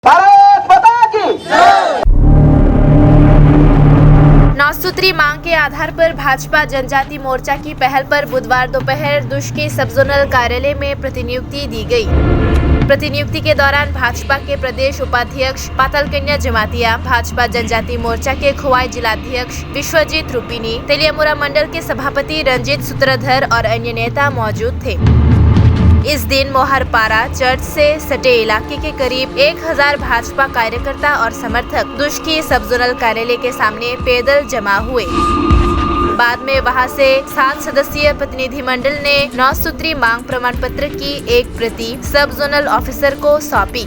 भारत माता की। 9 सूत्री मांग के आधार पर भाजपा जनजाति मोर्चा की पहल पर बुधवार दोपहर दुष्ट के सब जोनल कार्यालय में प्रतिनियुक्ति दी गई। प्रतिनियुक्ति के दौरान भाजपा के प्रदेश उपाध्यक्ष पातल कन्या जमातिया, भाजपा जनजाति मोर्चा के खोवाई जिलाध्यक्ष विश्वजीत रूपिनी, तेलियामुरा मंडल के सभापति रंजीत सूत्रधर और अन्य नेता मौजूद थे। इस दिन मोहरपारा चर्च से सटे इलाके के करीब 1000 भाजपा कार्यकर्ता और समर्थक दुष्की सब जोनल कार्यालय के सामने पैदल जमा हुए। बाद में वहां से 7 सदस्यीय प्रतिनिधिमंडल ने 9 सूत्री मांग प्रमाण पत्र की एक प्रति सब जोनल ऑफिसर को सौंपी।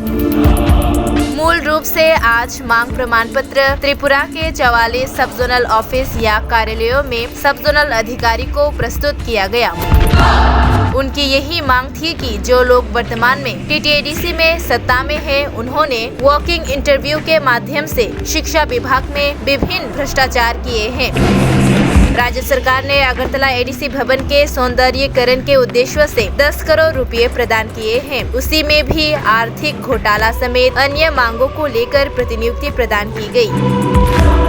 मूल रूप से आज मांग प्रमाण पत्र त्रिपुरा के 44 सब जोनल ऑफिस या कार्यालयों में सब जोनल अधिकारी को प्रस्तुत किया गया। उनकी यही मांग थी कि जो लोग वर्तमान में टीटीएडीसी में सत्ता में हैं, उन्होंने वॉकिंग इंटरव्यू के माध्यम से शिक्षा विभाग में विभिन्न भ्रष्टाचार किए हैं। राज्य सरकार ने अगरतला एडीसी भवन के सौंदर्यीकरण के उद्देश्य से 10 करोड़ रुपए प्रदान किए हैं। उसी में भी आर्थिक घोटाला समेत अन्य मांगों को लेकर प्रतिनियुक्ति प्रदान की गई।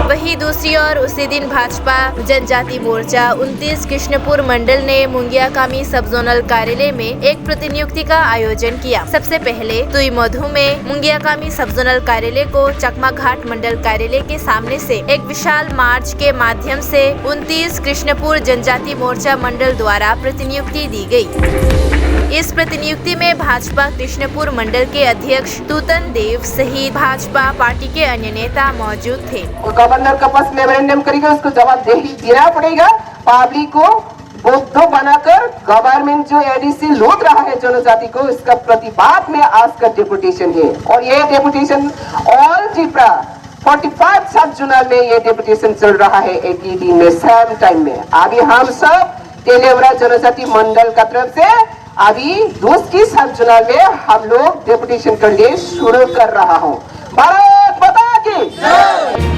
वहीं दूसरी ओर उसी दिन भाजपा जनजाति मोर्चा 29 कृष्णपुर मंडल ने मुंगियाकामी सब जोनल कार्यालय में एक प्रतिनियुक्ति का आयोजन किया। सबसे पहले तुईमधु में मुंगियाकामी सब जोनल कार्यालय को चकमा घाट मंडल कार्यालय के सामने से एक विशाल मार्च के माध्यम से 29 कृष्णपुर जनजाति मोर्चा मंडल द्वारा प्रतिनियुक्ति दी गई। इस प्रतिनियुक्ति में भाजपा कृष्णपुर मंडल के अध्यक्ष तूतन देव सहित भाजपा पार्टी के अन्य नेता मौजूद थे। गवर्नर का पास मेमोरेंडम करेगा, उसको जवाबदेही देना पड़ेगा। पब्लिक को बुद्धू बनाकर गवर्नमेंट जो एडीसी लूट रहा है जनजाति को, इसका प्रतिवाद में आज का डेपुटेशन है। और ये डेपुटेशन ऑल त्रिपुरा 45 सब जोनल में ये डेपुटेशन चल रहा है एक ही दिन में, सेम टाइम में। अभी हम सब तेलियामुरा जनजाति मंडल का तरफ से अभी दूसरी सब जोनल में हम लोग डेपुटेशन करने शुरू कर रहा हूँ। भारत माता की।